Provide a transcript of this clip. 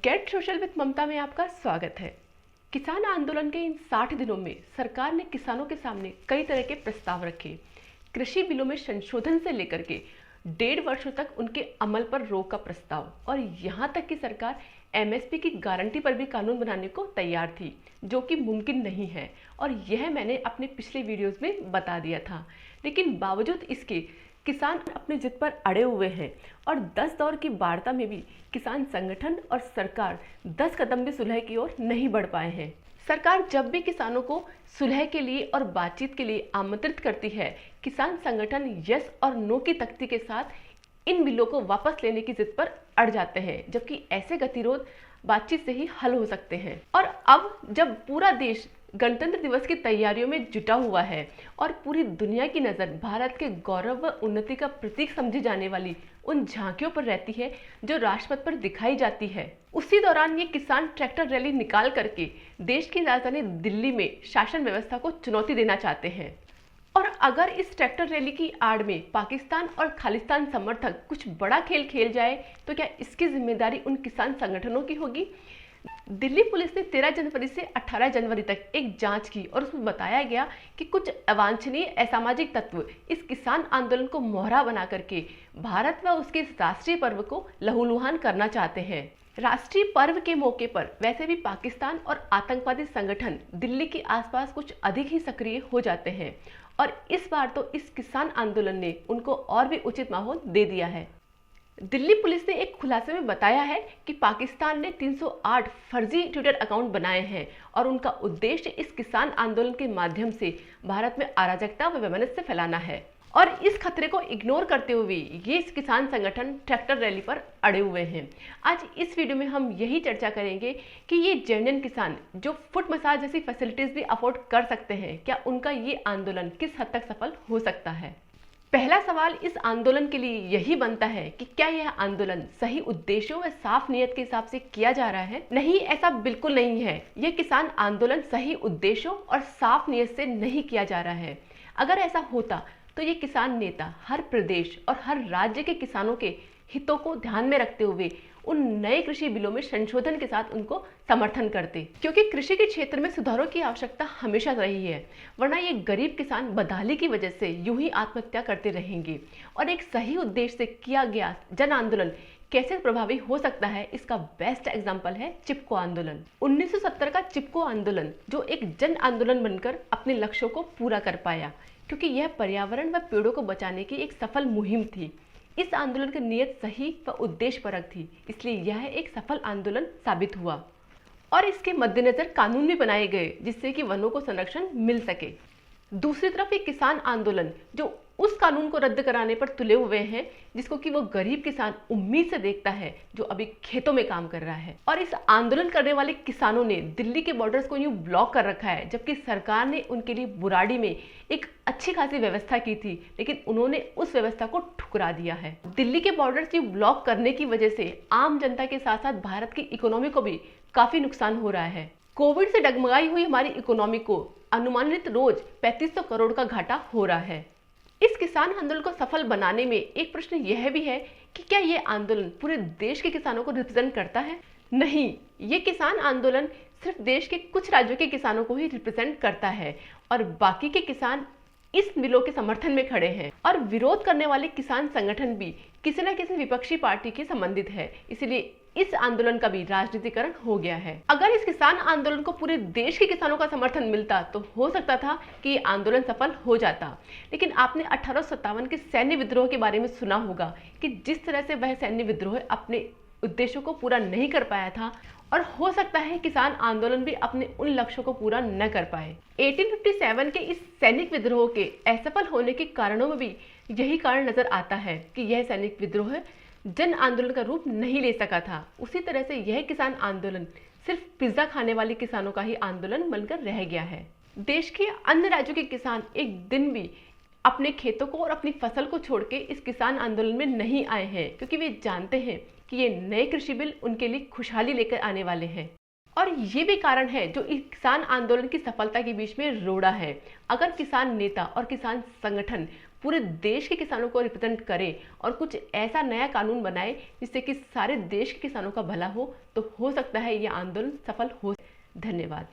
Gate social with ममता में आपका स्वागत है। किसान आंदोलन के इन 60 दिनों में सरकार ने किसानों के सामने कई तरह के प्रस्ताव रखे। कृषि बिलों में संशोधन से लेकर के 1.5 वर्षों तक उनके अमल पर रोक का प्रस्ताव और यहाँ तक कि सरकार एमएसपी की गारंटी पर भी कानून बनाने को तैयार थी, जो कि मुमकिन नहीं है और यह मैंने अपने पिछले वीडियोस में बता दिया था। लेकिन बावजूद इसके किसान अपनी जिद पर अड़े हुए हैं और 10 दौर की वार्ता में भी किसान संगठन और सरकार 10 कदम भी सुलह की ओर नहीं बढ़ पाए हैं। सरकार जब भी किसानों को सुलह के लिए और बातचीत के लिए आमंत्रित करती है, किसान संगठन यस और नो की तख्ती के साथ इन बिलों को वापस लेने की जिद पर अड़ जाते हैं, जबकि ऐसे गतिरोध बातचीत से ही हल हो सकते हैं। और अब जब पूरा देश गणतंत्र दिवस की तैयारियों में जुटा हुआ है और पूरी दुनिया की नज़र भारत के गौरव व उन्नति का प्रतीक समझी जाने वाली उन झांकियों पर रहती है जो राजपथ पर दिखाई जाती है, उसी दौरान ये किसान ट्रैक्टर रैली निकाल करके देश की राजधानी दिल्ली में शासन व्यवस्था को चुनौती देना चाहते हैं। और अगर इस ट्रैक्टर रैली की आड़ में पाकिस्तान और खालिस्तान समर्थक कुछ बड़ा खेल खेल जाए तो क्या इसकी जिम्मेदारी उन किसान संगठनों की होगी? दिल्ली पुलिस ने 13 जनवरी से 18 जनवरी तक एक जांच की और उसमें बताया गया कि कुछ अवांछनीय असामाजिक तत्व इस किसान आंदोलन को मोहरा बना करके भारत व उसके राष्ट्रीय पर्व को लहूलुहान करना चाहते हैं। राष्ट्रीय पर्व के मौके पर वैसे भी पाकिस्तान और आतंकवादी संगठन दिल्ली के आसपास कुछ अधिक ही सक्रिय हो जाते हैं और इस बार तो इस किसान आंदोलन ने उनको और भी उचित माहौल दे दिया है। दिल्ली पुलिस ने एक खुलासे में बताया है कि पाकिस्तान ने 308 फर्जी ट्विटर अकाउंट बनाए हैं और उनका उद्देश्य इस किसान आंदोलन के माध्यम से भारत में अराजकता व वैमनस्य फैलाना है। और इस खतरे को इग्नोर करते हुए ये इस किसान संगठन ट्रैक्टर रैली पर अड़े हुए हैं। आज इस वीडियो में हम यही चर्चा करेंगे कि ये जेन्युइन किसान जो फुट मसाज जैसी फैसिलिटीज भी अफोर्ड कर सकते हैं, क्या उनका ये आंदोलन किस हद तक सफल हो सकता है? पहला सवाल इस आंदोलन के लिए यही बनता है कि क्या यह आंदोलन सही उद्देश्यों व साफ नीयत के हिसाब से किया जा रहा है? नहीं, ऐसा बिल्कुल नहीं है। यह किसान आंदोलन सही उद्देश्यों और साफ नीयत से नहीं किया जा रहा है। अगर ऐसा होता तो ये किसान नेता हर प्रदेश और हर राज्य के किसानों के हितों को ध्यान में रखते हुए उन नए कृषि बिलों में संशोधन के साथ उनको समर्थन करते, क्योंकि कृषि के क्षेत्र में सुधारों की आवश्यकता हमेशा रही है, वरना ये गरीब किसान बदहाली की वजह से यूं ही आत्महत्या करते रहेंगे। और एक सही उद्देश्य से किया गया जन आंदोलन कैसे प्रभावी हो सकता है, इसका बेस्ट एग्जाम्पल है चिपको आंदोलन। 1970 का चिपको आंदोलन जो एक जन आंदोलन बनकर अपने लक्ष्यों को पूरा कर पाया, क्योंकि यह पर्यावरण व पेड़ों को बचाने की एक सफल मुहिम थी। इस आंदोलन की नीयत सही व उद्देश्यपरक थी, इसलिए यह एक सफल आंदोलन साबित हुआ और इसके मद्देनजर कानून भी बनाए गए जिससे कि वनों को संरक्षण मिल सके। दूसरी तरफ एक किसान आंदोलन जो उस कानून को रद्द कराने पर तुले हुए हैं जिसको कि वो गरीब किसान उम्मीद से देखता है, जो अभी खेतों में काम कर रहा है। और इस आंदोलन करने वाले किसानों ने दिल्ली के बॉर्डर्स को यूं ब्लॉक कर रखा है, जबकि सरकार ने उनके लिए बुराड़ी में एक अच्छी खासी व्यवस्था की थी, लेकिन उन्होंने उस व्यवस्था को ठुकरा दिया है। दिल्ली के बॉर्डर्स यूं ब्लॉक करने की वजह से आम जनता के साथ साथ भारत की इकोनॉमी को भी काफी नुकसान हो रहा है। कोविड से डगमगाई हुई हमारी इकोनॉमी को अनुमानित रोज 3500 करोड़ का घाटा हो रहा है। इस किसान आंदोलन को सफल बनाने में एक प्रश्न यह भी है कि क्या ये आंदोलन पूरे देश के किसानों को रिप्रेजेंट करता है? नहीं, ये किसान आंदोलन सिर्फ देश के कुछ राज्यों के किसानों को ही रिप्रेजेंट करता है और बाकी के किसान इस बिलों के समर्थन में खड़े हैं। और विरोध करने वाले किसान संगठन भी किसी न किसी विपक्षी पार्टी के संबंधित है, इसलिए इस आंदोलन का भी राजनीतिकरण हो गया है। अगर इस किसान आंदोलन को पूरे देश के किसानों का समर्थन मिलता तो हो सकता था कि ये आंदोलन सफल हो जाता, लेकिन आपने 1857 के सैन्य विद्रोह के बारे में सुना होगा कि जिस तरह से वह सैन्य विद्रोह अपने उद्देश्यों को पूरा नहीं कर पाया था और हो सकता है किसान आंदोलन भी अपने उन लक्ष्यों को पूरा न कर पाए। 1857 के इस सैनिक विद्रोह के असफल होने के कारणों में भी यही कारण नजर आता है कि यह सैनिक विद्रोह जन आंदोलन का रूप नहीं ले सका था। उसी तरह से यह किसान आंदोलन सिर्फ पिज्जा खाने वाले किसानों का ही आंदोलन बनकर रह गया है। देश के अन्य राज्यों के किसान एक दिन भी अपने खेतों को और अपनी फसल को छोड़ के इस किसान आंदोलन में नहीं आए हैं, क्योंकि वे जानते हैं कि ये नए कृषि बिल उनके लिए खुशहाली लेकर आने वाले हैं। और ये भी कारण है जो इस किसान आंदोलन की सफलता के बीच में रोड़ा है। अगर किसान नेता और किसान संगठन पूरे देश के किसानों को रिप्रेजेंट करे और कुछ ऐसा नया कानून बनाए जिससे कि सारे देश के किसानों का भला हो, तो हो सकता है ये आंदोलन सफल हो। धन्यवाद।